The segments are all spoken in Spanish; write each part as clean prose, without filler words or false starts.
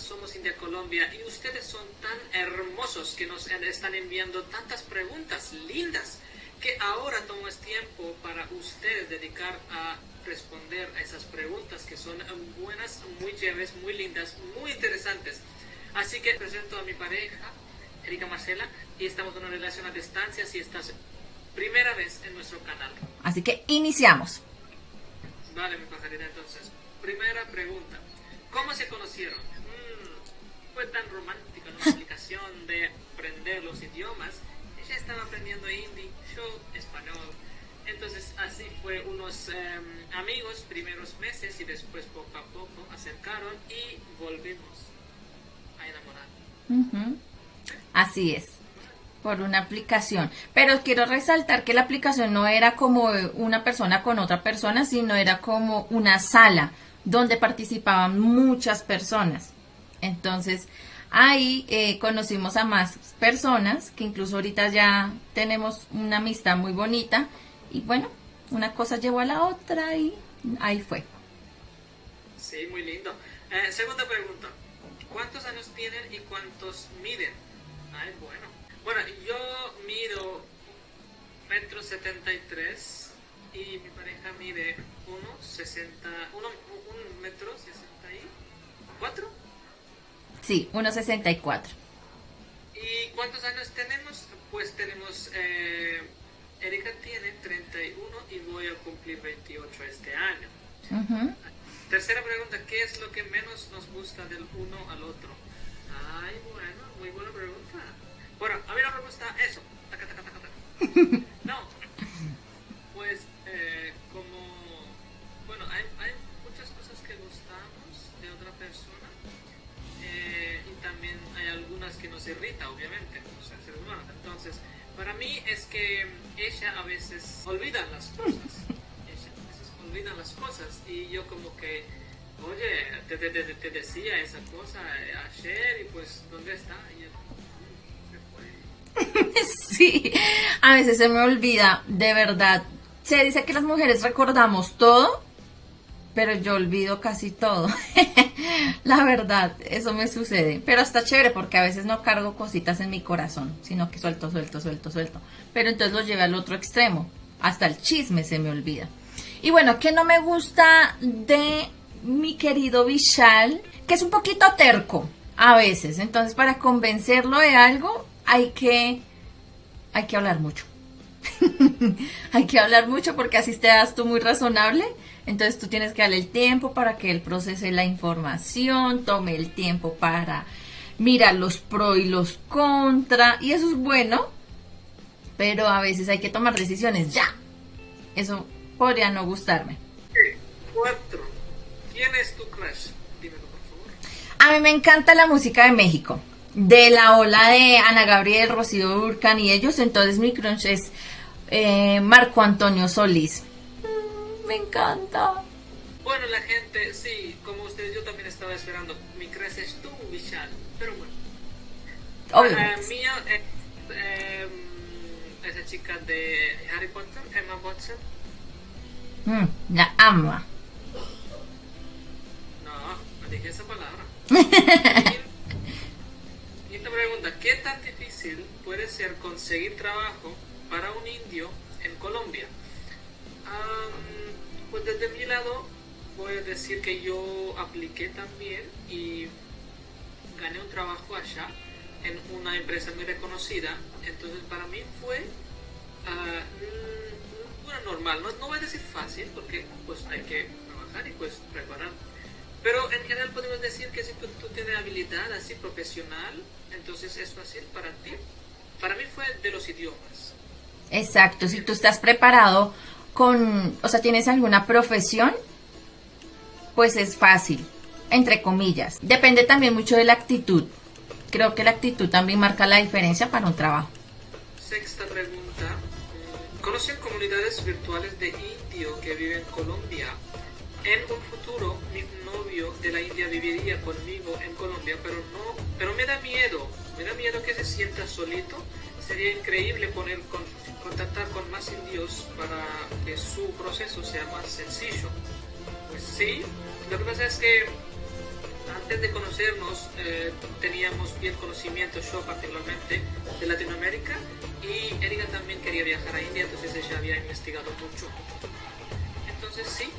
Somos India Colombia y ustedes son tan hermosos que nos están enviando tantas preguntas lindas que ahora tomo tiempo para ustedes dedicar a responder a esas preguntas que son buenas, muy chéveres, muy lindas, muy interesantes. Así que presento a mi pareja, Erika Marcela, y estamos en una relación a distancia si estás primera vez en nuestro canal. Así que iniciamos. Vale, mi pajarita, entonces. Primera pregunta. ¿Cómo se conocieron? Fue tan romántica la aplicación de aprender los idiomas. Ella estaba aprendiendo hindi, yo español. Entonces así fue unos amigos primeros meses y después poco a poco acercaron y volvimos a enamorar. Así es, por una aplicación. Pero quiero resaltar que la aplicación no era como una persona con otra persona, sino era como una sala donde participaban muchas personas. Entonces ahí conocimos a más personas, que incluso ahorita ya tenemos una amistad muy bonita. Y bueno, una cosa llevó a la otra y ahí fue. Sí, muy lindo. Segunda pregunta. ¿Cuántos años tienen y cuántos miden? Ay, bueno. Bueno, yo mido 1,73 m y mi pareja mide 1,64 m. Sí, 1,64. ¿Y cuántos años tenemos? Pues tenemos... Erika tiene 31 y voy a cumplir 28 este año. Tercera pregunta, ¿qué es lo que menos nos gusta del uno al otro? Ay, bueno, muy buena pregunta. Bueno, a mí no me gusta eso. Taca, taca, taca, taca. No, pues bueno, hay muchas cosas que gustamos de otra persona y también hay algunas que nos irrita, obviamente, o sea, ser humano. Entonces, para mí es que ella a veces olvida las cosas. Y yo como que, oye, te decía esa cosa ayer y pues, ¿dónde está? Y yo, se fue. Sí, a veces se me olvida, de verdad. Se dice que las mujeres recordamos todo, pero yo olvido casi todo. La verdad, eso me sucede. Pero está chévere porque a veces no cargo cositas en mi corazón, sino que suelto. Pero entonces lo llevé al otro extremo. Hasta el chisme se me olvida. Y bueno, ¿qué no me gusta de mi querido Vishal? Que es un poquito terco a veces. Entonces, para convencerlo de algo, hay que hablar mucho. Hay que hablar mucho porque así te das tú muy razonable. Entonces tú tienes que darle el tiempo para que él procese la información, tome el tiempo para mirar los pros y los contra. Y eso es bueno, pero a veces hay que tomar decisiones ya. Eso podría no gustarme. 4. ¿Quién es tu crush? Dímelo, por favor. A mí me encanta la música de México. De la ola de Ana Gabriel, Rocío Dúrcal y ellos. Entonces mi crush es Marco Antonio Solís. Me encanta. Bueno, la gente, sí, como ustedes, yo también estaba esperando. Mi crush es tú, Vishal. Pero bueno. Mía es esa chica de Harry Potter, Emma Watson. La ama. No dije esa palabra. Y te pregunta, ¿qué tan difícil puede ser conseguir trabajo para un indio en Colombia? Pues desde mi lado voy a decir que yo apliqué también y gané un trabajo allá en una empresa muy reconocida. Entonces para mí fue normal, no voy a decir fácil porque pues hay que trabajar y pues preparar, pero en general podemos decir que si tú tienes habilidad así profesional, entonces es fácil para ti. Para mí fue de los idiomas. Exacto, si tú estás preparado o sea, tienes alguna profesión, pues es fácil, entre comillas. Depende también mucho de la actitud. Creo que la actitud también marca la diferencia para un trabajo. Sexta pregunta. ¿Conocen comunidades virtuales de indio que viven en Colombia? En un futuro, mi novio de la India viviría conmigo en Colombia, pero me da miedo que se sienta solito. Sería increíble contactar con más indios para que su proceso sea más sencillo. Pues sí, lo que pasa es que antes de conocernos teníamos bien conocimiento, yo particularmente, de Latinoamérica, y Erika también quería viajar a India, entonces ella había investigado mucho. Entonces sí,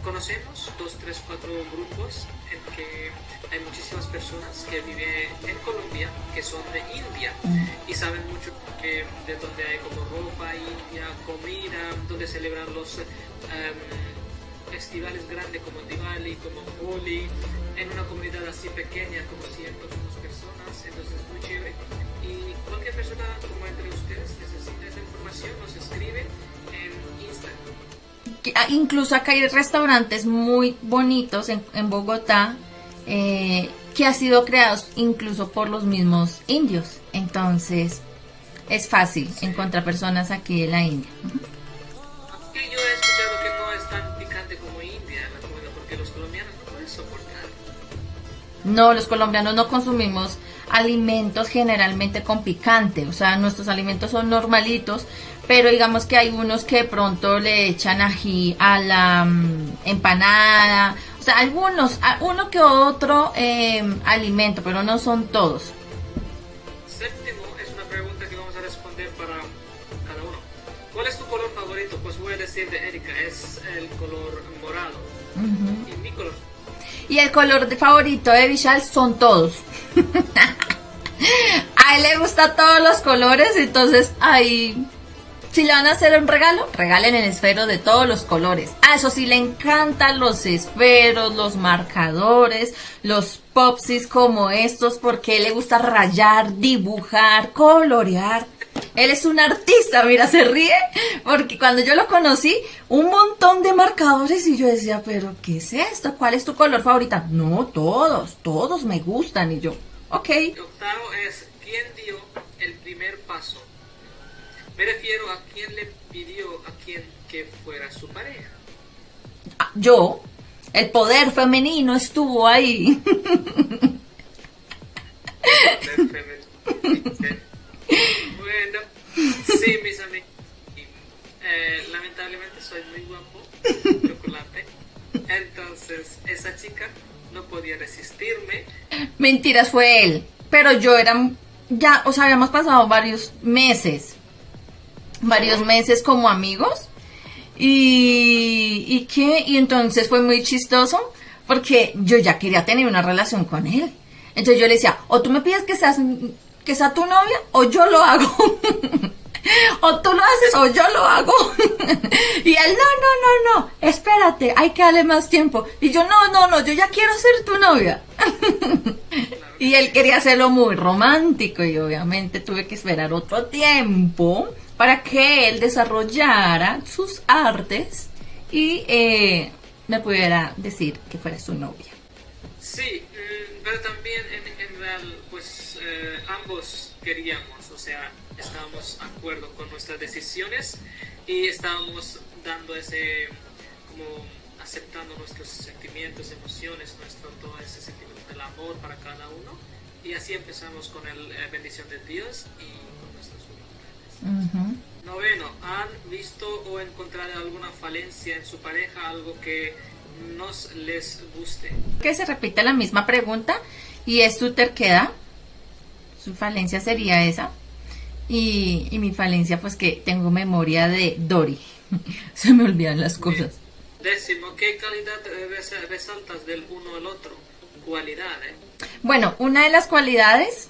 conocemos 2, 3, 4 grupos en que hay muchísimas personas que viven en Colombia que son de India y saben mucho de donde hay como ropa india, comida, donde celebran los festivales grandes como Diwali, como Holi, en una comunidad así pequeña como 100 personas, entonces es muy chévere. Y cualquier persona como entre ustedes necesita esa información, nos escribe en Instagram. Incluso acá hay restaurantes muy bonitos en Bogotá que han sido creados incluso por los mismos indios. Entonces es fácil encontrar personas aquí de la India. Aquí yo he escuchado que no es tan picante como India la comida, porque los colombianos no pueden soportar. No, los colombianos no consumimos alimentos generalmente con picante, o sea, nuestros alimentos son normalitos, pero digamos que hay unos que de pronto le echan ají a la empanada, o sea, uno que otro alimento, pero no son todos. Séptimo es una pregunta que vamos a responder para cada uno. ¿Cuál es tu color favorito? Pues voy a decir de Erika, es el color morado. ¿Y mi color? Y el color favorito de Vishal son todos. A él le gustan todos los colores, entonces ahí, si le van a hacer un regalo, regalen el esfero de todos los colores. Ah, eso sí, le encantan los esferos, los marcadores, los popsis como estos, porque a él le gusta rayar, dibujar, colorear. Él es un artista, mira, se ríe, porque cuando yo lo conocí, un montón de marcadores y yo decía, pero ¿qué es esto? ¿Cuál es tu color favorita? No, todos me gustan. Y yo, ok. El octavo es, ¿quién dio el primer paso? Me refiero a quién le pidió a quién que fuera su pareja. Yo, el poder femenino estuvo ahí. Bueno, sí, mis amigos. Lamentablemente soy muy guapo, chocolate. Entonces, esa chica no podía resistirme. Mentiras, fue él. Pero yo era, ya, o sea, habíamos pasado varios meses como amigos. ¿Y qué? Y entonces fue muy chistoso porque yo ya quería tener una relación con él. Entonces yo le decía, o tú me pides que sea tu novia o yo lo hago. O tú lo haces o yo lo hago. Y él, no, espérate, hay que darle más tiempo. Y yo, no, yo ya quiero ser tu novia. Y él quería hacerlo muy romántico y obviamente tuve que esperar otro tiempo para que él desarrollara sus artes y me pudiera decir que fuera su novia. Sí, pero también en real, pues ambos queríamos, o sea, estábamos de acuerdo con nuestras decisiones y estábamos dando ese, como aceptando nuestros sentimientos, emociones, todo ese sentimiento del amor para cada uno, y así empezamos con la bendición de Dios y con nuestras voluntades. Noveno, ¿han visto o encontrado alguna falencia en su pareja, algo que nos les guste? Que se repite la misma pregunta y es su terquedad. Su falencia sería esa. Y mi falencia, pues que tengo memoria de Dory. Se me olvidan las cosas. Décimo, ¿qué calidad resaltas del uno al otro? Cualidades. Bueno, una de las cualidades,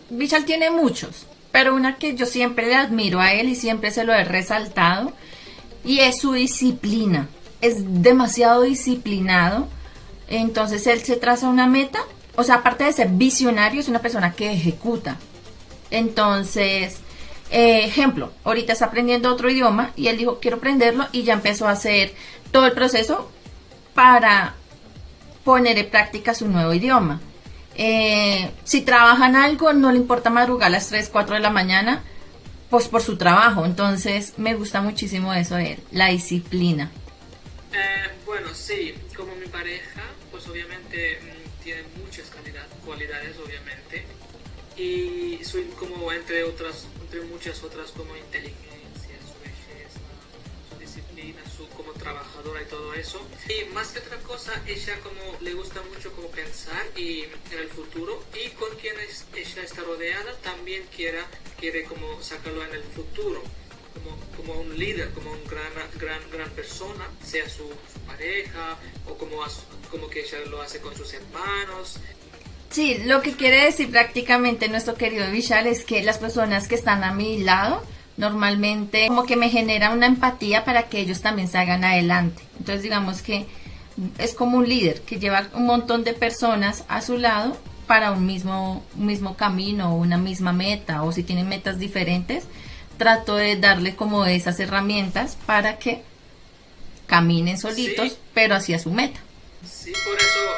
Vishal tiene muchos, pero una que yo siempre le admiro a él y siempre se lo he resaltado, y es su disciplina. Es demasiado disciplinado. Entonces él se traza una meta, o sea, aparte de ser visionario, es una persona que ejecuta. Entonces, ejemplo, ahorita está aprendiendo otro idioma y él dijo, quiero aprenderlo, y ya empezó a hacer todo el proceso para poner en práctica su nuevo idioma. Si trabaja en algo, no le importa madrugar a las 3, 4 de la mañana, pues por su trabajo. Entonces, me gusta muchísimo eso de él, la disciplina. Bueno, sí, como mi pareja, pues obviamente tiene muchas cualidades, obviamente, y como entre muchas otras, como inteligencia, su belleza, su disciplina, su como trabajadora y todo eso. Y más que otra cosa, ella como le gusta mucho como pensar y en el futuro, y con quienes ella está rodeada también quiere como sacarlo en el futuro. Como un líder, como un gran persona, sea su pareja o como que ella lo hace con sus hermanos. Sí, lo que quiere decir prácticamente nuestro querido Vishal es que las personas que están a mi lado normalmente como que me genera una empatía para que ellos también salgan adelante. Entonces digamos que es como un líder que lleva un montón de personas a su lado para un mismo camino o una misma meta, o si tienen metas diferentes, trato de darle como esas herramientas para que caminen solitos, sí, pero hacia su meta. Sí,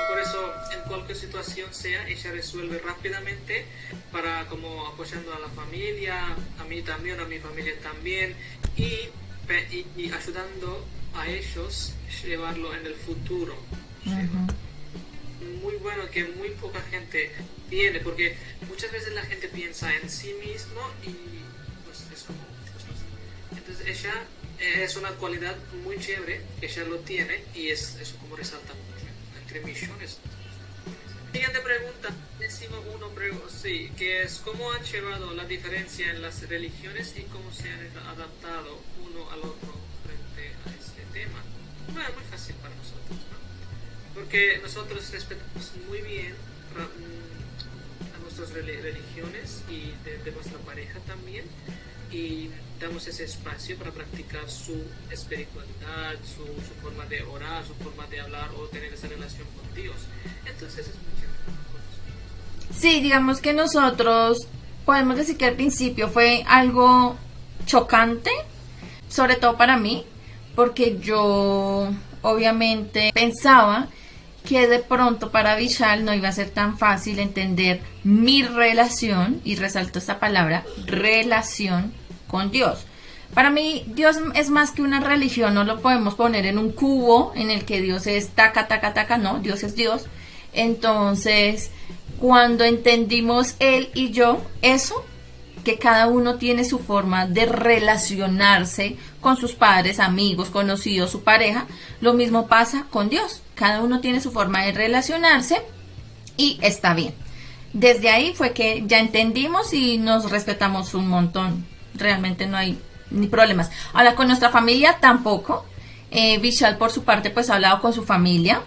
por eso en cualquier situación sea, ella resuelve rápidamente para como apoyando a la familia, a mí también, a mi familia también, y ayudando a ellos llevarlo en el futuro. Muy bueno que muy poca gente tiene, porque muchas veces la gente piensa en sí mismo y entonces ella es una cualidad muy chévere que ella lo tiene, y eso como resalta mucho entre millones. Siguiente pregunta, sí, que es ¿cómo han llevado la diferencia en las religiones y cómo se han adaptado uno al otro frente a este tema? Bueno, muy fácil para nosotros, ¿no? Porque nosotros respetamos muy bien a nuestras religiones y de nuestra pareja también, y damos ese espacio para practicar su espiritualidad, su forma de orar, su forma de hablar o tener esa relación con Dios. Entonces es muy chévere. Sí, digamos que nosotros podemos decir que al principio fue algo chocante, sobre todo para mí, porque yo obviamente pensaba que de pronto para Vishal no iba a ser tan fácil entender mi relación, y resalto esta palabra, relación con Dios. Para mí Dios es más que una religión, no lo podemos poner en un cubo en el que Dios es taca, taca, taca, no, Dios es Dios. Entonces, cuando entendimos él y yo eso, que cada uno tiene su forma de relacionarse con sus padres, amigos, conocidos, su pareja, lo mismo pasa con Dios. Cada uno tiene su forma de relacionarse y está bien. Desde ahí fue que ya entendimos y nos respetamos un montón. Realmente no hay ni problemas. Ahora, con nuestra familia tampoco. Vishal por su parte pues ha hablado con su familia,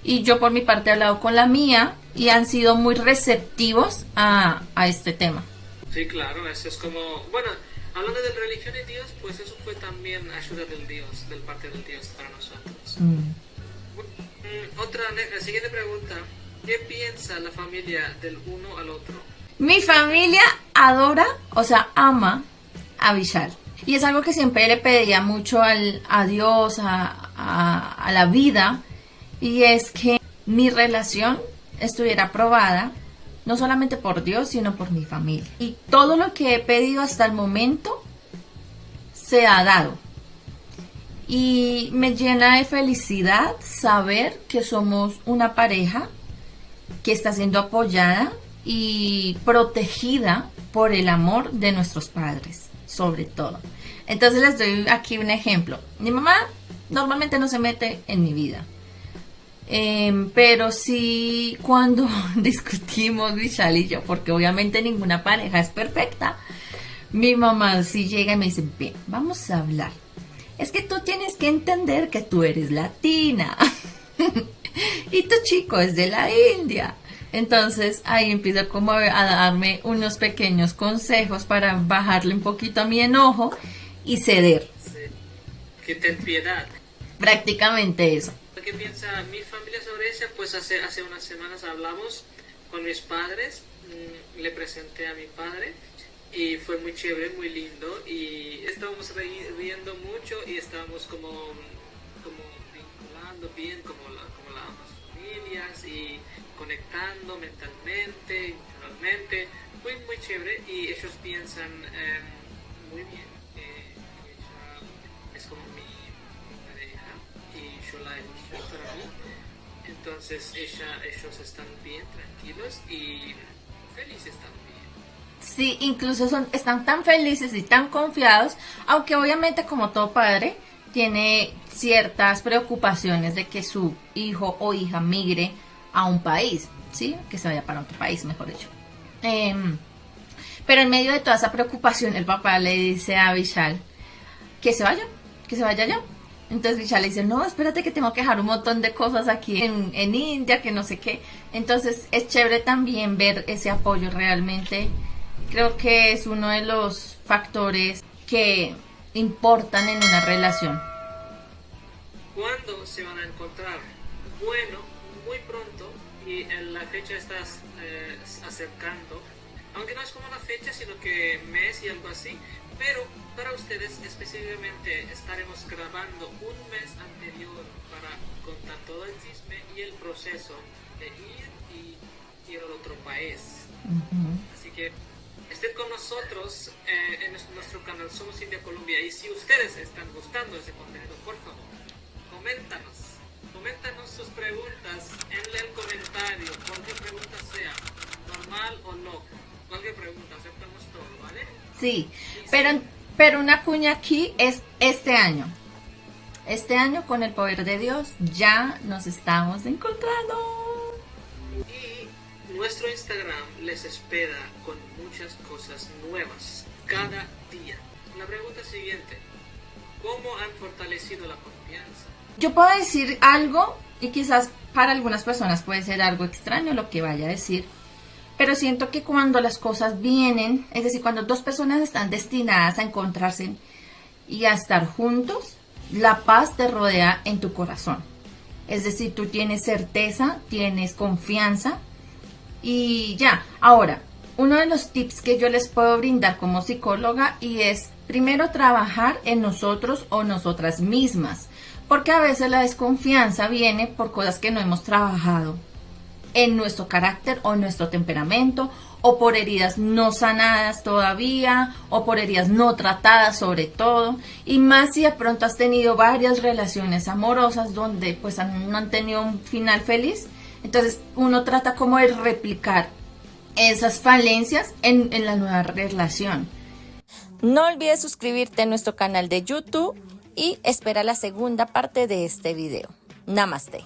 y yo por mi parte he hablado con la mía, y han sido muy receptivos a este tema. Sí, claro, eso es como, bueno, hablando de religión y Dios, pues eso fue también ayuda del parte del Dios para nosotros. La siguiente pregunta, ¿qué piensa la familia del uno al otro? Mi familia adora, o sea, ama a Vishal. Y es algo que siempre le pedía mucho a Dios, a la vida, y es que mi relación estuviera aprobada no solamente por Dios, sino por mi familia. Y todo lo que he pedido hasta el momento se ha dado. Y me llena de felicidad saber que somos una pareja que está siendo apoyada y protegida por el amor de nuestros padres, sobre todo. Entonces les doy aquí un ejemplo. Mi mamá normalmente no se mete en mi vida. Pero sí, cuando discutimos Vishal y yo, porque obviamente ninguna pareja es perfecta, mi mamá sí llega y me dice, bien, vamos a hablar. Es que tú tienes que entender que tú eres latina y tu chico es de la India. Entonces ahí empiezo como a darme unos pequeños consejos para bajarle un poquito a mi enojo y ceder. Sí. Que ten piedad. Prácticamente eso. ¿Qué piensa mi familia sobre ella? Pues hace unas semanas hablamos con mis padres, le presenté a mi padre y fue muy chévere, muy lindo, y estábamos riendo mucho y estábamos como vinculando bien como las familias y conectando mentalmente, emocionalmente, muy chévere, y ellos piensan muy bien, ella es como mi pareja y yo la elegí para mí. Entonces ellos están bien, tranquilos y felices también. Sí, incluso están tan felices y tan confiados, aunque obviamente como todo padre, tiene ciertas preocupaciones de que su hijo o hija migre a un país, ¿sí? Que se vaya para otro país, mejor dicho. Pero en medio de toda esa preocupación, el papá le dice a Vishal que se vaya ya. Entonces Vishal le dice, no, espérate que tengo que dejar un montón de cosas aquí en India, que no sé qué. Entonces es chévere también ver ese apoyo realmente. Creo que es uno de los factores que importan en una relación. ¿Cuándo se van a encontrar? Bueno, muy pronto, y la fecha está acercando, aunque no es como una fecha, sino que mes y algo así, pero para ustedes específicamente estaremos grabando un mes anterior para contar todo el chisme y el proceso de ir al otro país. Así que estén con nosotros en nuestro canal Somos India Colombia, y si ustedes están gustando ese contenido, por favor, coméntanos sus preguntas en el comentario, cualquier pregunta sea, normal o no, cualquier pregunta, aceptamos todo, ¿vale? Sí, pero una cuña aquí es este año. Este año, con el poder de Dios, ya nos estamos encontrando. Y nuestro Instagram les espera con muchas cosas nuevas cada día. La pregunta siguiente, ¿cómo han fortalecido la confianza? Yo puedo decir algo, y quizás para algunas personas puede ser algo extraño lo que vaya a decir, pero siento que cuando las cosas vienen, es decir, cuando dos personas están destinadas a encontrarse y a estar juntos, la paz te rodea en tu corazón. Es decir, tú tienes certeza, tienes confianza y ya. Ahora, uno de los tips que yo les puedo brindar como psicóloga y es primero trabajar en nosotros o nosotras mismas, porque a veces la desconfianza viene por cosas que no hemos trabajado en nuestro carácter o nuestro temperamento, o por heridas no sanadas todavía, o por heridas no tratadas sobre todo, y más si de pronto has tenido varias relaciones amorosas donde pues no han tenido un final feliz. Entonces uno trata como de replicar esas falencias en la nueva relación. No olvides suscribirte a nuestro canal de YouTube y espera la segunda parte de este video. Namaste.